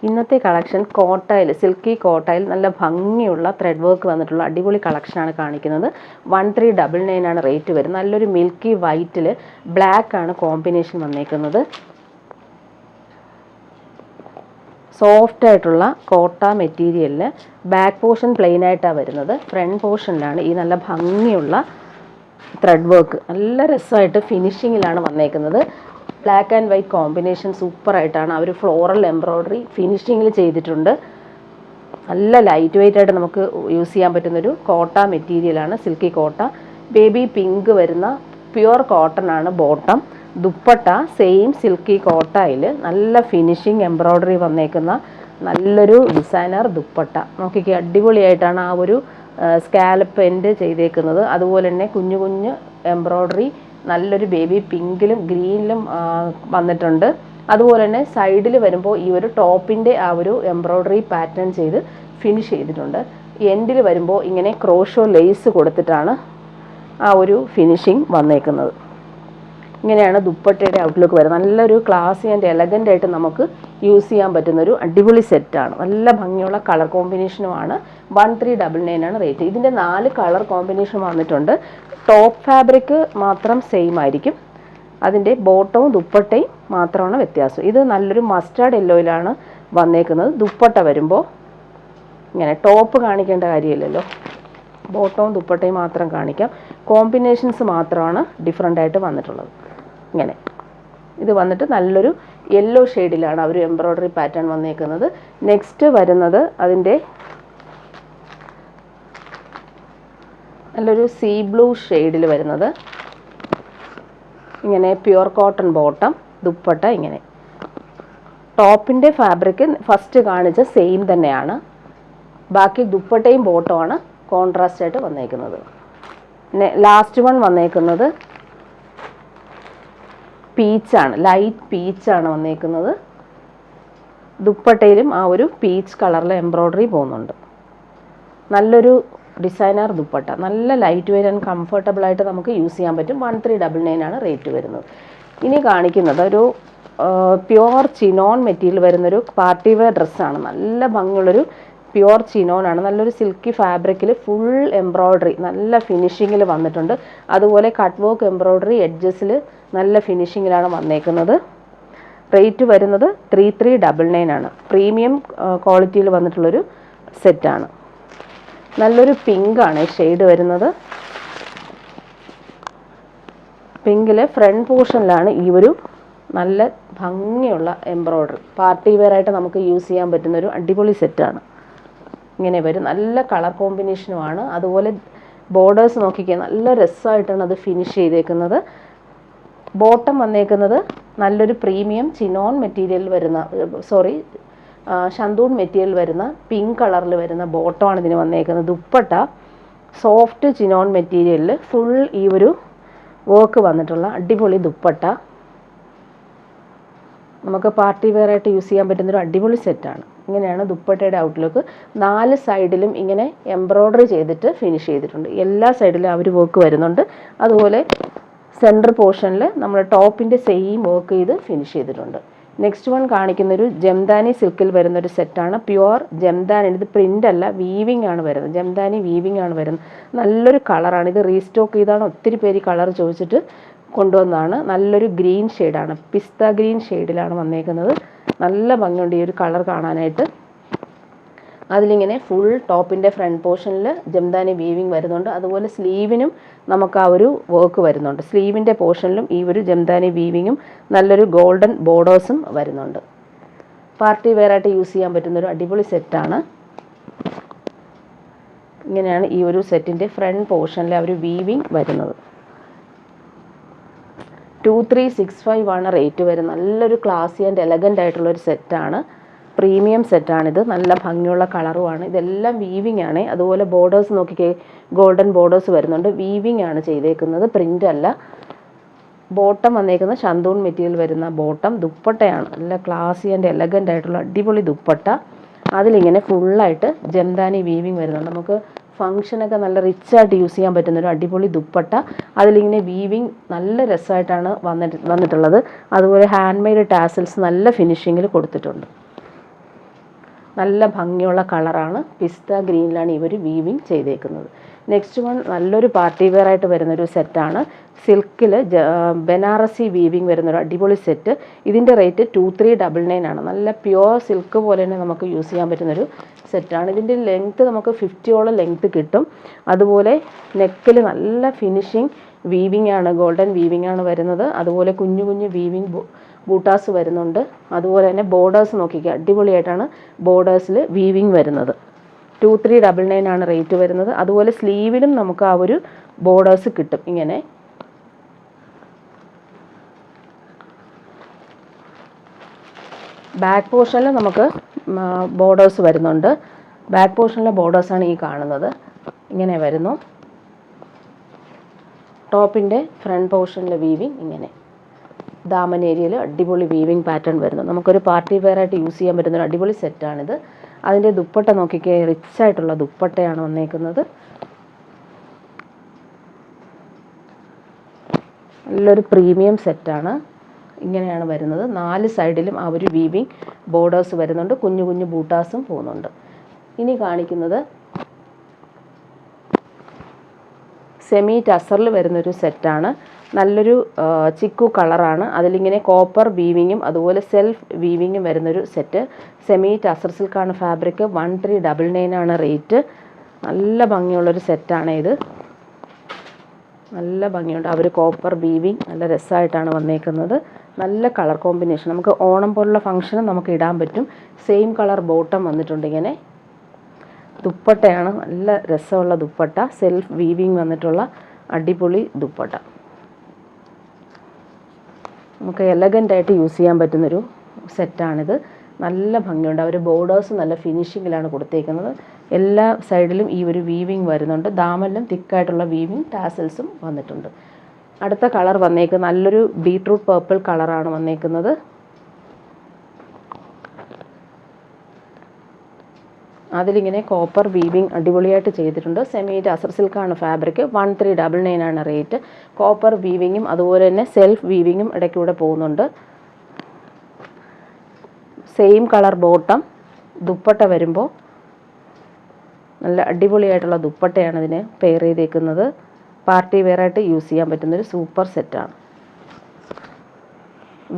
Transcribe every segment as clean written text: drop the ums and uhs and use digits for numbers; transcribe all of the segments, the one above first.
ഇന്നത്തെ കളക്ഷൻ കോട്ടയിൽ, സിൽക്കി കോട്ടയിൽ നല്ല ഭംഗിയുള്ള ത്രെഡ് വർക്ക് വന്നിട്ടുള്ള അടിപൊളി കളക്ഷനാണ് കാണിക്കുന്നത്. 1399 ആണ് റേറ്റ് വരുന്നത്. നല്ലൊരു മിൽക്കി വൈറ്റിൽ ബ്ലാക്ക് ആണ് കോമ്പിനേഷൻ വന്നേക്കുന്നത്. സോഫ്റ്റ് ആയിട്ടുള്ള കോട്ട മെറ്റീരിയലിൽ ബാക്ക് പോർഷൻ പ്ലെയിൻ ആയിട്ടാണ് വരുന്നത്. ഫ്രണ്ട് പോർഷനിലാണ് ഈ നല്ല ഭംഗിയുള്ള ത്രെഡ് വർക്ക്, നല്ല രസമായിട്ട് ഫിനിഷിങ്ങിലാണ് വന്നേക്കുന്നത്. ബ്ലാക്ക് ആൻഡ് വൈറ്റ് കോമ്പിനേഷൻ സൂപ്പറായിട്ടാണ് അവർ ഫ്ലോറൽ എംബ്രോയ്ഡറി ഫിനിഷിങ്ങിൽ ചെയ്തിട്ടുണ്ട്. നല്ല ലൈറ്റ് വെയിറ്റ് ആയിട്ട് നമുക്ക് യൂസ് ചെയ്യാൻ പറ്റുന്നൊരു കോട്ട മെറ്റീരിയലാണ് സിൽക്കി കോട്ട. ബേബി പിങ്ക് വരുന്ന പ്യുവർ കോട്ടൺ ആണ് ബോട്ടം. ദുപ്പട്ട സെയിം സിൽക്കി കോട്ടയിൽ നല്ല ഫിനിഷിങ് എംബ്രോയ്ഡറി വന്നേക്കുന്ന നല്ലൊരു ഡിസൈനർ ദുപ്പട്ട. നോക്കിക്കേ, അടിപൊളിയായിട്ടാണ് ആ ഒരു സ്കാലപ്പ് എൻഡ് ചെയ്തേക്കുന്നത്. അതുപോലെ തന്നെ കുഞ്ഞു കുഞ്ഞു എംബ്രോയ്ഡറി നല്ലൊരു ബേബി പിങ്കിലും ഗ്രീനിലും വന്നിട്ടുണ്ട്. അതുപോലെ തന്നെ സൈഡിൽ വരുമ്പോൾ ഈ ഒരു ടോപ്പിൻ്റെ ആ ഒരു എംബ്രോയ്ഡറി പാറ്റേൺ ചെയ്ത് ഫിനിഷ് ചെയ്തിട്ടുണ്ട്. എൻഡിൽ വരുമ്പോൾ ഇങ്ങനെ ക്രോഷോ ലേസ് കൊടുത്തിട്ടാണ് ആ ഒരു ഫിനിഷിങ് വന്നേക്കുന്നത്. ഇങ്ങനെയാണ് ദുപ്പട്ടയുടെ ഔട്ട്ലുക്ക് വരുന്നത്. നല്ലൊരു ക്ലാസി ആൻഡ് എലഗൻ്റ് ആയിട്ട് നമുക്ക് യൂസ് ചെയ്യാൻ പറ്റുന്നൊരു അടിപൊളി സെറ്റാണ്. നല്ല ഭംഗിയുള്ള കളർ കോമ്പിനേഷനുമാണ്. 1399 ആണ് റേറ്റ്. ഇതിൻ്റെ 4 കളർ കോമ്പിനേഷൻ വന്നിട്ടുണ്ട്. ടോപ്പ് ഫാബ്രിക് മാത്രം സെയിം ആയിരിക്കും. അതിൻ്റെ ബോട്ടവും ദുപ്പട്ടയും മാത്രമാണ് വ്യത്യാസം. ഇത് നല്ലൊരു മസ്റ്റാർഡ് യെല്ലോയിലാണ് വന്നേക്കുന്നത്. ദുപ്പട്ട വരുമ്പോൾ ഇങ്ങനെ ടോപ്പ് കാണിക്കേണ്ട കാര്യമില്ലല്ലോ, ബോട്ടവും ദുപ്പട്ടയും മാത്രം കാണിക്കാം. കോമ്പിനേഷൻസ് മാത്രമാണ് ഡിഫറെൻ്റ് ആയിട്ട് വന്നിട്ടുള്ളത്. ഇങ്ങനെ ഇത് വന്നിട്ട് നല്ലൊരു യെല്ലോ ഷെയ്ഡിലാണ് അവർ എംബ്രോയ്ഡറി പാറ്റേൺ വന്നേക്കുന്നത്. നെക്സ്റ്റ് വരുന്നത് അതിൻ്റെ നല്ലൊരു സീ ബ്ലൂ ഷെയ്ഡിൽ വരുന്നത്. ഇങ്ങനെ പ്യുവർ കോട്ടൺ ബോട്ടം, ദുപ്പട്ട ഇങ്ങനെ. ടോപ്പിൻ്റെ ഫാബ്രിക് ഫസ്റ്റ് കാണിച്ച സെയിം തന്നെയാണ്. ബാക്കി ദുപ്പട്ടയും ബോട്ടമാണ് കോൺട്രാസ്റ്റ് ആയിട്ട് വന്നേക്കുന്നത്. പിന്നെ ലാസ്റ്റ് വൺ വന്നേക്കുന്നത് പീച്ചാണ്, ലൈറ്റ് പീച്ചാണ് വന്നേക്കുന്നത്. ദുപ്പട്ടയിലും ആ ഒരു പീച്ച് കളറിൽ എംബ്രോയ്ഡറി പോകുന്നുണ്ട്. നല്ലൊരു ഡിസൈനർ ദുപ്പട്ട, നല്ല ലൈറ്റ് വെയ്റ്റ് ആൻഡ് കംഫർട്ടബിൾ ആയിട്ട് നമുക്ക് യൂസ് ചെയ്യാൻ പറ്റും. 1399 ആണ് റേറ്റ് വരുന്നത്. ഇനി കാണിക്കുന്നത് ഒരു പ്യുവർ ചിനോൺ മെറ്റീരിയൽ വരുന്നൊരു പാർട്ടി വെയർ ഡ്രസ്സാണ്. നല്ല ഭംഗിയുള്ളൊരു പ്യുവർ ചിനോനാണ്. നല്ലൊരു സിൽക്കി ഫാബ്രിക്കിൽ ഫുൾ എംബ്രോയ്ഡറി നല്ല ഫിനിഷിങ്ങിൽ വന്നിട്ടുണ്ട്. അതുപോലെ കട്ട് വർക്ക് എംബ്രോയ്ഡറി എഡ്ജസിൽ നല്ല ഫിനിഷിങ്ങിലാണ് വന്നേക്കുന്നത്. റേറ്റ് വരുന്നത് 3399 ആണ്. പ്രീമിയം ക്വാളിറ്റിയിൽ വന്നിട്ടുള്ളൊരു സെറ്റാണ്. നല്ലൊരു പിങ്കാണ് ഷെയ്ഡ് വരുന്നത്. പിങ്കിൽ ഫ്രണ്ട് പോർഷനിലാണ് ഈ ഒരു നല്ല ഭംഗിയുള്ള എംബ്രോയ്ഡറി. പാർട്ടി വെയർ ആയിട്ട് നമുക്ക് യൂസ് ചെയ്യാൻ പറ്റുന്നൊരു അടിപൊളി സെറ്റാണ്. ഇങ്ങനെ വരും. നല്ല കളർ കോമ്പിനേഷനുമാണ്. അതുപോലെ ബോർഡേഴ്സ് നോക്കിക്കുക, നല്ല രസമായിട്ടാണ് അത് ഫിനിഷ് ചെയ്തേക്കുന്നത്. ബോട്ടം വന്നേക്കുന്നത് നല്ലൊരു പ്രീമിയം ചിനോൺ മെറ്റീരിയൽ വരുന്ന ഷന്തൂൺ മെറ്റീരിയൽ വരുന്ന പിങ്ക് കളറിൽ വരുന്ന ബോട്ടമാണ് ഇതിന് വന്നേക്കുന്നത്. ദുപ്പട്ട സോഫ്റ്റ് ചിനോൺ മെറ്റീരിയലിൽ ഫുൾ ഈ ഒരു വർക്ക് വന്നിട്ടുള്ള അടിപൊളി ദുപ്പട്ട. നമുക്ക് പാർട്ടി വെയർ ആയിട്ട് യൂസ് ചെയ്യാൻ പറ്റുന്നൊരു അടിപൊളി സെറ്റാണ്. ഇങ്ങനെയാണ് ദുപ്പട്ടയുടെ ഔട്ട്ലുക്ക്. 4 സൈഡിലും ഇങ്ങനെ എംബ്രോയ്ഡറി ചെയ്തിട്ട് ഫിനിഷ് ചെയ്തിട്ടുണ്ട്. എല്ലാ സൈഡിലും ആ ഒരു വർക്ക് വരുന്നുണ്ട്. അതുപോലെ സെൻറ്റർ പോർഷനിൽ നമ്മൾ ടോപ്പിൻ്റെ സെയിം വർക്ക് ചെയ്ത് ഫിനിഷ് ചെയ്തിട്ടുണ്ട്. നെക്സ്റ്റ് വൺ കാണിക്കുന്നൊരു ജംദാനി സിൽക്കിൽ വരുന്നൊരു സെറ്റാണ്. പ്യുവർ ജംദാനി. ഇത് പ്രിൻ്റ് അല്ല, വീവിങ് ആണ് വരുന്നത്. ജംദാനി വീവിങ് ആണ് വരുന്നത്. നല്ലൊരു കളറാണ്. ഇത് റീസ്റ്റോക്ക് ചെയ്താണ്. ഒത്തിരി പേര് കളർ ചോദിച്ചിട്ട് കൊണ്ടുവന്നതാണ്. നല്ലൊരു ഗ്രീൻ ഷെയ്ഡാണ്, പിസ്ത ഗ്രീൻ ഷെയ്ഡിലാണ് വന്നേക്കുന്നത്. നല്ല ഭംഗിയുണ്ട് ഈ ഒരു കളർ കാണാനായിട്ട്. അതിലിങ്ങനെ ഫുൾ ടോപ്പിൻ്റെ ഫ്രണ്ട് പോർഷനിൽ ജംദാനി വീവിങ് വരുന്നുണ്ട്. അതുപോലെ സ്ലീവിനും നമുക്ക് ആ ഒരു വർക്ക് വരുന്നുണ്ട്. സ്ലീവിൻ്റെ പോർഷനിലും ഈ ഒരു ജംദാനി വീവിങ്ങും നല്ലൊരു ഗോൾഡൻ ബോർഡേഴ്സും വരുന്നുണ്ട്. പാർട്ടി വെയർ ആയിട്ട് യൂസ് ചെയ്യാൻ പറ്റുന്നൊരു അടിപൊളി സെറ്റാണ്. ഇങ്ങനെയാണ് ഈ ഒരു സെറ്റിൻ്റെ ഫ്രണ്ട് പോർഷനിൽ ആ ഒരു വീവിങ് വരുന്നത്. 2365 ആണ് റേറ്റ് വരുന്നത്. നല്ലൊരു ക്ലാസി ആൻഡ് എലഗൻ്റ് ആയിട്ടുള്ളൊരു സെറ്റാണ്. പ്രീമിയം സെറ്റാണിത്. നല്ല ഭംഗിയുള്ള കളറുമാണ്. ഇതെല്ലാം വീവിങ് ആണ്. അതുപോലെ ബോർഡേഴ്സ് നോക്കിക്കേ, ഗോൾഡൻ ബോർഡേഴ്സ് വരുന്നുണ്ട്. വീവിങ് ആണ് ചെയ്തേക്കുന്നത്, പ്രിൻ്റ് അല്ല. ബോട്ടം വന്നേക്കുന്ന ഷന്തൂൺ മെറ്റീരിയൽ വരുന്ന ബോട്ടം. ദുപ്പട്ടയാണ് നല്ല ക്ലാസി ആൻഡ് എലഗൻ്റ് ആയിട്ടുള്ള അടിപൊളി ദുപ്പട്ട. അതിലിങ്ങനെ ഫുള്ളായിട്ട് ജംദാനി വീവിങ് വരുന്നുണ്ട്. നമുക്ക് ഫങ്ഷനൊക്കെ നല്ല റിച്ചായിട്ട് യൂസ് ചെയ്യാൻ പറ്റുന്നൊരു അടിപൊളി ദുപ്പട്ട. അതിലിങ്ങനെ വീവിങ് നല്ല രസമായിട്ടാണ് വന്നിട്ടുള്ളത്. അതുപോലെ ഹാൻഡ് മെയ്ഡ് ടാസൽസ് നല്ല ഫിനിഷിങ്ങിൽ കൊടുത്തിട്ടുണ്ട്. നല്ല ഭംഗിയുള്ള കളറാണ്. പിസ്ത ഗ്രീനിലാണ് ഇവർ വീവിങ് ചെയ്തേക്കുന്നത്. നെക്സ്റ്റ് വൺ നല്ലൊരു പാർട്ടി വെയർ ആയിട്ട് വരുന്നൊരു സെറ്റാണ്. സിൽക്കിൽ ബനാറസി വീവിങ് വരുന്നൊരു അടിപൊളി സെറ്റ്. ഇതിൻ്റെ റേറ്റ് 2399 ആണ്. നല്ല പ്യുവർ സിൽക്ക് പോലെ തന്നെ നമുക്ക് യൂസ് ചെയ്യാൻ പറ്റുന്നൊരു സെറ്റാണ്. ഇതിൻ്റെ ലെങ്ത്ത് നമുക്ക് 50ഓളം ലെങ്ത്ത് കിട്ടും. അതുപോലെ നെക്കിൽ നല്ല ഫിനിഷിങ് വീവിങ് ആണ്, ഗോൾഡൻ വീവിങ് ആണ് വരുന്നത്. അതുപോലെ കുഞ്ഞു കുഞ്ഞു വീവിങ് ബൂട്ടാസ് വരുന്നുണ്ട്. അതുപോലെ തന്നെ ബോർഡേഴ്സ് നോക്കിക്കുക, അടിപൊളിയായിട്ടാണ് ബോർഡേഴ്സിൽ വീവിങ് വരുന്നത്. 2399 ആണ് റേറ്റ് വരുന്നത്. അതുപോലെ സ്ലീവിലും നമുക്ക് ആ ഒരു ബോർഡേഴ്സ് കിട്ടും. ഇങ്ങനെ ബാക്ക് പോർഷനിൽ നമുക്ക് ബോർഡേഴ്സ് വരുന്നുണ്ട്. ബാക്ക് പോർഷനിലെ ബോർഡേഴ്സാണ് ഈ കാണുന്നത്. ഇങ്ങനെ വരുന്നു. ടോപ്പിൻ്റെ ഫ്രണ്ട് പോർഷനിൽ വീവിങ് ഇങ്ങനെ. ദാമൻ ഏരിയയിൽ അടിപൊളി വീവിങ് പാറ്റേൺ വരുന്നു. നമുക്കൊരു പാർട്ടി വെയർ ആയിട്ട് യൂസ് ചെയ്യാൻ പറ്റുന്ന ഒരു അടിപൊളി സെറ്റാണിത്. അതിൻ്റെ ദുപ്പട്ട നോക്കിക്കേ, റിച്ച് ആയിട്ടുള്ള ദുപ്പട്ടയാണ് വന്നേക്കുന്നത്. നല്ലൊരു പ്രീമിയം സെറ്റാണ്. ഇങ്ങനെയാണ് വരുന്നത്. 4 സൈഡിലും ആ ഒരു വീവിങ് ബോർഡേഴ്സ് വരുന്നുണ്ട്. കുഞ്ഞു കുഞ്ഞു ബൂട്ടാസും പോകുന്നുണ്ട്. ഇനി കാണിക്കുന്നത് സെമി ടസറിൽ വരുന്നൊരു സെറ്റാണ്. നല്ലൊരു ചിക്കു കളറാണ്. അതിലിങ്ങനെ കോപ്പർ വീവിങ്ങും അതുപോലെ സെൽഫ് വീവിങ്ങും വരുന്നൊരു സെറ്റ്. സെമി ടസർ സിൽക്കാണ് ഫാബ്രിക്. 1399 ആണ് റേറ്റ്. നല്ല ഭംഗിയുള്ളൊരു സെറ്റാണ് ഇത്. നല്ല ഭംഗിയുണ്ട്. അവർ കോപ്പർ വീവിങ് നല്ല രസമായിട്ടാണ് വന്നേക്കുന്നത്. നല്ല കളർ കോമ്പിനേഷൻ. നമുക്ക് ഓണം പോലുള്ള ഫംഗ്ഷന് നമുക്ക് ഇടാൻ പറ്റും. സെയിം കളർ ബോട്ടം വന്നിട്ടുണ്ട്. ഇങ്ങനെ ദുപ്പട്ടയാണ്, നല്ല രസമുള്ള ദുപ്പട്ട. സെൽഫ് വീവിങ് വന്നിട്ടുള്ള അടിപൊളി ദുപ്പട്ട. നമുക്ക് എലഗൻ്റായിട്ട് യൂസ് ചെയ്യാൻ പറ്റുന്നൊരു സെറ്റാണിത്. നല്ല ഭംഗിയുണ്ട്. അവർ ബോർഡേഴ്സ് നല്ല ഫിനിഷിങ്ങിലാണ് കൊടുത്തേക്കുന്നത്. എല്ലാ സൈഡിലും ഈ ഒരു വീവിങ് വരുന്നുണ്ട്. ദാമനിലും തിക്കായിട്ടുള്ള വീവിങ് ടാസൽസും വന്നിട്ടുണ്ട്. അടുത്ത കളർ വന്നേക്കുന്നത് നല്ലൊരു ബീട്രൂട്ട് പർപ്പിൾ കളറാണ് വന്നേക്കുന്നത്. അതിലിങ്ങനെ കോപ്പർ വീവിങ് അടിപൊളിയായിട്ട് ചെയ്തിട്ടുണ്ട്. സെമി ടസർ സിൽക്കാണ് ഫാബ്രിക്. 1399 ആണ് റേറ്റ്. കോപ്പർ വീവിങ്ങും അതുപോലെ തന്നെ സെൽഫ് വീവിങ്ങും ഇടയ്ക്കൂടെ പോകുന്നുണ്ട്. Same colour bottom. ദുപ്പട്ട വരുമ്പോൾ നല്ല അടിപൊളിയായിട്ടുള്ള ദുപ്പട്ടയാണ് ഇതിന് പെയർ ചെയ്തേക്കുന്നത്. പാർട്ടി വെയർ ആയിട്ട് യൂസ് ചെയ്യാൻ പറ്റുന്നൊരു സൂപ്പർ സെറ്റാണ്.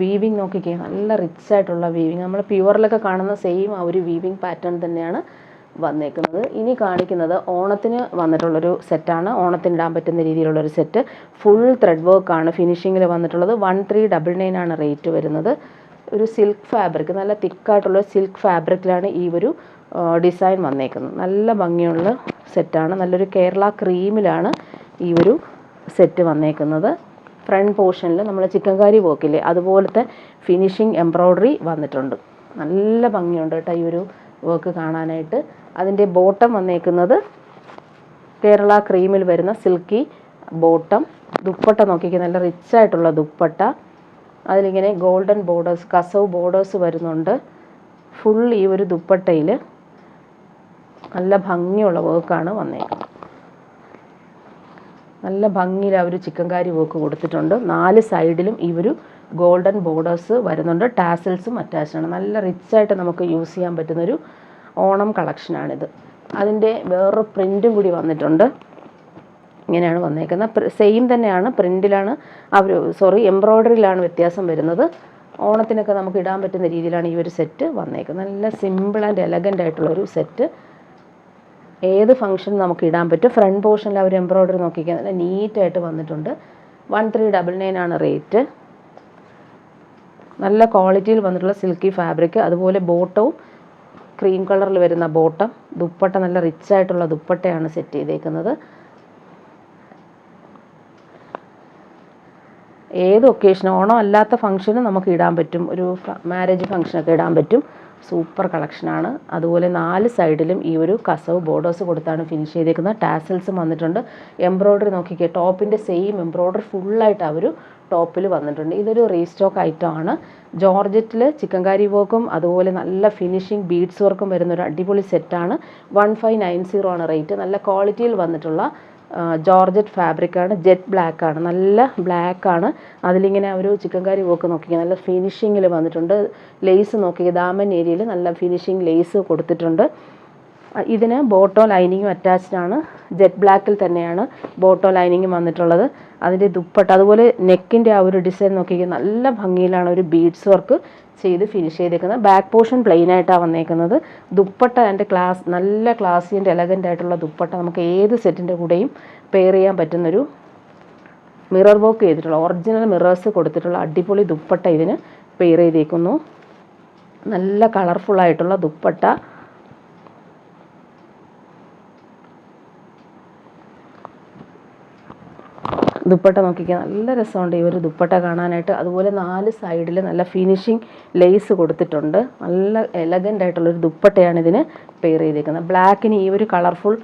വീവിങ് നോക്കിക്കേ, നല്ല റിച്ച് ആയിട്ടുള്ള വീവിങ്. നമ്മൾ പ്യുവറിലൊക്കെ കാണുന്ന സെയിം ആ ഒരു വീവിങ് പാറ്റേൺ തന്നെയാണ് വന്നേക്കുന്നത്. ഇനി കാണിക്കുന്നത് ഓണത്തിന് വന്നിട്ടുള്ളൊരു സെറ്റാണ്. ഓണത്തിന് ഇടാൻ പറ്റുന്ന രീതിയിലുള്ളൊരു സെറ്റ്. ഫുൾ ത്രെഡ് വർക്കാണ് ഫിനിഷിങ്ങിൽ വന്നിട്ടുള്ളത്. 1399 ആണ് റേറ്റ് വരുന്നത്. ഒരു സിൽക്ക് ഫാബ്രിക്, നല്ല തിക്കായിട്ടുള്ള സിൽക്ക് ഫാബ്രിക്കിലാണ് ഈ ഒരു ഡിസൈൻ വന്നേക്കുന്നത്. നല്ല ഭംഗിയുള്ള സെറ്റാണ്. നല്ലൊരു കേരള ക്രീമിലാണ് ഈ ഒരു സെറ്റ് വന്നേക്കുന്നത്. ഫ്രണ്ട് പോർഷനിൽ നമ്മൾ ചിക്കൻകാരി വർക്കില്ലേ അതുപോലത്തെ ഫിനിഷിങ് എംബ്രോയ്ഡറി വന്നിട്ടുണ്ട്. നല്ല ഭംഗിയുണ്ട് കേട്ടോ ഈ ഒരു വർക്ക് കാണാനായിട്ട്. അതിൻ്റെ ബോട്ടം വന്നേക്കുന്നത് കേരള ക്രീമിൽ വരുന്ന സിൽക്കി ബോട്ടം. ദുപ്പട്ട നോക്കിക്കുക, നല്ല റിച്ച് ആയിട്ടുള്ള ദുപ്പട്ട. അതിലിങ്ങനെ ഗോൾഡൻ ബോർഡേഴ്സ്, കസവ് ബോർഡേഴ്സ് വരുന്നുണ്ട്. ഫുൾ ഈ ഒരു ദുപ്പട്ടയിൽ നല്ല ഭംഗിയുള്ള വർക്കാണ് വന്നേക്കുന്നത്. നല്ല ഭംഗിയിൽ ആ ഒരു ചിക്കൻകാരി വർക്ക് കൊടുത്തിട്ടുണ്ട്. 4 സൈഡിലും ഈ ഒരു ഗോൾഡൻ ബോർഡേഴ്സ് വരുന്നുണ്ട്. ടാസൽസും അറ്റാച്ച്ഡ് ആണ്. നല്ല റിച്ചായിട്ട് നമുക്ക് യൂസ് ചെയ്യാൻ പറ്റുന്നൊരു ഓണം കളക്ഷനാണിത്. അതിൻ്റെ വേറൊരു പ്രിൻറ്റും കൂടി വന്നിട്ടുണ്ട്. ഇങ്ങനെയാണ് വന്നേക്കുന്നത്. സെയിം തന്നെയാണ്, പ്രിൻറ്റിലാണ് എംബ്രോയ്ഡറിയിലാണ് വ്യത്യാസം വരുന്നത്. ഓണത്തിനൊക്കെ നമുക്ക് ഇടാൻ പറ്റുന്ന രീതിയിലാണ് ഈ ഒരു സെറ്റ് വന്നേക്കുന്നത്. നല്ല സിമ്പിൾ ആൻഡ് എലഗൻ്റ് ആയിട്ടുള്ളൊരു സെറ്റ്. ഏത് ഫംഗ്ഷനും നമുക്ക് ഇടാൻ പറ്റും. ഫ്രണ്ട് പോർഷനിൽ അവർ എംബ്രോയ്ഡറി നോക്കിക്കാൻ നല്ല നീറ്റായിട്ട് വന്നിട്ടുണ്ട്. 1399 ആണ് റേറ്റ്. നല്ല ക്വാളിറ്റിയിൽ വന്നിട്ടുള്ള സിൽക്കി ഫാബ്രിക്. അതുപോലെ ബോട്ടവും ക്രീം കളറിൽ വരുന്ന ബോട്ടം. ദുപ്പട്ട നല്ല റിച്ച് ആയിട്ടുള്ള ദുപ്പട്ടയാണ് സെറ്റ് ചെയ്തേക്കുന്നത്. ഏത് ഒക്കേഷനും, ഓണം അല്ലാത്ത ഫംഗ്ഷനും നമുക്ക് ഇടാൻ പറ്റും. ഒരു മാരേജ് ഫംഗ്ഷനൊക്കെ ഇടാൻ പറ്റും. സൂപ്പർ കളക്ഷനാണ്. അതുപോലെ 4 സൈഡിലും ഈ ഒരു കസവ് ബോർഡേഴ്സ് കൊടുത്താണ് ഫിനിഷ് ചെയ്തേക്കുന്നത്. ടാസൽസും വന്നിട്ടുണ്ട്. എംബ്രോയ്ഡറി നോക്കിക്കുക, ടോപ്പിൻ്റെ സെയിം എംബ്രോയ്ഡറി ഫുള്ളായിട്ട് ആ ഒരു ടോപ്പിൽ വന്നിട്ടുണ്ട്. ഇതൊരു റീസ്റ്റോക്ക് ഐറ്റം ആണ്. ജോർജറ്റിൽ ചിക്കൻകാരി വർക്കും അതുപോലെ നല്ല ഫിനിഷിങ് ബീഡ്സ് വർക്കും വരുന്ന ഒരു അടിപൊളി സെറ്റാണ്. 1590 ആണ് റേറ്റ്. നല്ല ക്വാളിറ്റിയിൽ വന്നിട്ടുള്ള ജോർജറ്റ് ഫാബ്രിക്കാണ്, ജെറ്റ് ബ്ലാക്കാണ്, നല്ല ബ്ലാക്കാണ്. അതിലിങ്ങനെ ഒരു ചിക്കൻ കറി വർക്ക് നോക്കിക്കുക, നല്ല ഫിനിഷിങ്ങിൽ വന്നിട്ടുണ്ട്. ലേസ് നോക്കിക്കുക, ദാമൻ ഏരിയയിൽ നല്ല ഫിനിഷിങ് ലേസ് കൊടുത്തിട്ടുണ്ട്. ഇതിന് ബോട്ടോ ലൈനിങ്ങും അറ്റാച്ച്ഡ് ആണ്. ജെറ്റ് ബ്ലാക്കിൽ തന്നെയാണ് ബോട്ടോ ലൈനിങ്ങും വന്നിട്ടുള്ളത്. അതിൻ്റെ ദുപ്പട്ട അതുപോലെ നെക്കിൻ്റെ ആ ഒരു ഡിസൈൻ നോക്കിക്കുക, നല്ല ഭംഗിയിലാണ് ഒരു ബീഡ്സ് വർക്ക് ചെയ്ത് ഫിനിഷ് ചെയ്തേക്കുന്നത്. ബാക്ക് പോർഷൻ പ്ലെയിൻ ആയിട്ടാണ് വന്നേക്കുന്നത്. ദുപ്പട്ട എൻ്റെ നല്ല ക്ലാസി ആൻഡ് എലഗൻ്റ് ആയിട്ടുള്ള ദുപ്പട്ട നമുക്ക് ഏത് സെറ്റിൻ്റെ കൂടെയും പെയർ ചെയ്യാൻ പറ്റുന്നൊരു മിറർ വർക്ക് ചെയ്തിട്ടുള്ള ഒറിജിനൽ മിറേഴ്സ് കൊടുത്തിട്ടുള്ള അടിപൊളി ദുപ്പട്ട ഇതിന് പെയർ ചെയ്തേക്കുന്നു. നല്ല കളർഫുള്ളായിട്ടുള്ള ദുപ്പട്ട. ദുപ്പട്ട നോക്കിക്കുക, നല്ല രസമുണ്ട് ഈ ഒരു ദുപ്പട്ട കാണാനായിട്ട്. അതുപോലെ 4 സൈഡിൽ നല്ല ഫിനിഷിങ് ലേസ് കൊടുത്തിട്ടുണ്ട്. നല്ല എലഗൻ്റ് ആയിട്ടുള്ളൊരു ദുപ്പട്ടയാണ് ഇതിന് പെയർ ചെയ്തേക്കുന്നത്. ബ്ലാക്കിന് ഈ ഒരു കളർഫുൾ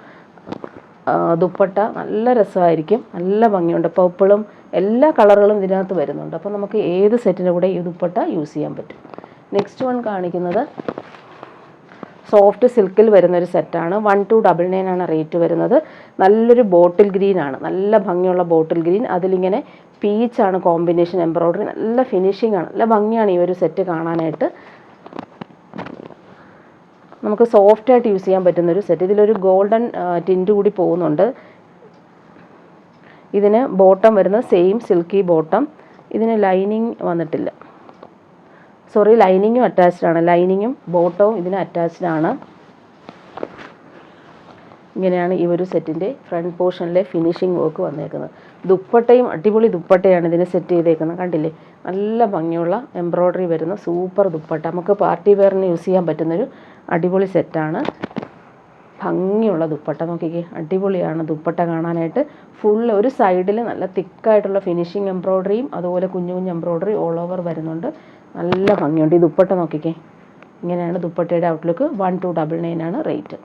ദുപ്പട്ട നല്ല രസമായിരിക്കും, നല്ല ഭംഗിയുണ്ട്. പർപ്പിളും എല്ലാ കളറുകളും ഇതിനകത്ത് വരുന്നുണ്ട്. അപ്പോൾ നമുക്ക് ഏത് സെറ്റിൻ്റെ കൂടെ ഈ ദുപ്പട്ട യൂസ് ചെയ്യാൻ പറ്റും. നെക്സ്റ്റ് വൺ കാണിക്കുന്നത് സോഫ്റ്റ് സിൽക്കിൽ വരുന്നൊരു സെറ്റാണ്. 1299 ആണ് റേറ്റ് വരുന്നത്. നല്ലൊരു ബോട്ടിൽ ഗ്രീൻ ആണ്, നല്ല ഭംഗിയുള്ള ബോട്ടിൽ ഗ്രീൻ. അതിലിങ്ങനെ പീച്ചാണ് കോമ്പിനേഷൻ എംബ്രോയ്ഡറി. നല്ല ഫിനിഷിംഗ് ആണ്, നല്ല ഭംഗിയാണ് ഈ ഒരു സെറ്റ് കാണാനായിട്ട്. നമുക്ക് സോഫ്റ്റായിട്ട് യൂസ് ചെയ്യാൻ പറ്റുന്നൊരു സെറ്റ്. ഇതിലൊരു ഗോൾഡൻ ടിൻറ്റ് കൂടി പോകുന്നുണ്ട്. ഇതിന് ബോട്ടം വരുന്നത് സെയിം സിൽക്കി ബോട്ടം. ഇതിന് ലൈനിങ് വന്നിട്ടില്ല, സോറി, ലൈനിങ്ങും അറ്റാച്ച്ഡ് ആണ്. ലൈനിങ്ങും ബോട്ടവും ഇതിന് അറ്റാച്ച്ഡ് ആണ്. ഇങ്ങനെയാണ് ഈ ഒരു സെറ്റിൻ്റെ ഫ്രണ്ട് പോർഷനിലെ ഫിനിഷിംഗ് വർക്ക് വന്നേക്കുന്നത്. ദുപ്പട്ടയും അടിപൊളി ദുപ്പട്ടയാണ് ഇതിന് സെറ്റ് ചെയ്തേക്കുന്നത്. കണ്ടില്ലേ, നല്ല ഭംഗിയുള്ള എംബ്രോയ്ഡറി വരുന്ന സൂപ്പർ ദുപ്പട്ട. നമുക്ക് പാർട്ടി വെയറിന് യൂസ് ചെയ്യാൻ പറ്റുന്നൊരു അടിപൊളി സെറ്റാണ്. ഭംഗിയുള്ള ദുപ്പട്ട നോക്കിക്കേ, അടിപൊളിയാണ് ദുപ്പട്ട കാണാനായിട്ട്. ഫുൾ ഒരു സൈഡിൽ നല്ല തിക്കായിട്ടുള്ള ഫിനിഷിംഗ് എംബ്രോയ്ഡറിയും അതുപോലെ കുഞ്ഞു കുഞ്ഞു എംബ്രോയ്ഡറി ഓൾ ഓവർ വരുന്നുണ്ട്. നല്ല ഭംഗിയുണ്ട് ഈ ദുപ്പട്ട നോക്കിക്കേ. ഇങ്ങനെയാണ് ദുപ്പട്ടയുടെ ഔട്ട്ലുക്ക്. 1299 ആണ് റേറ്റ്.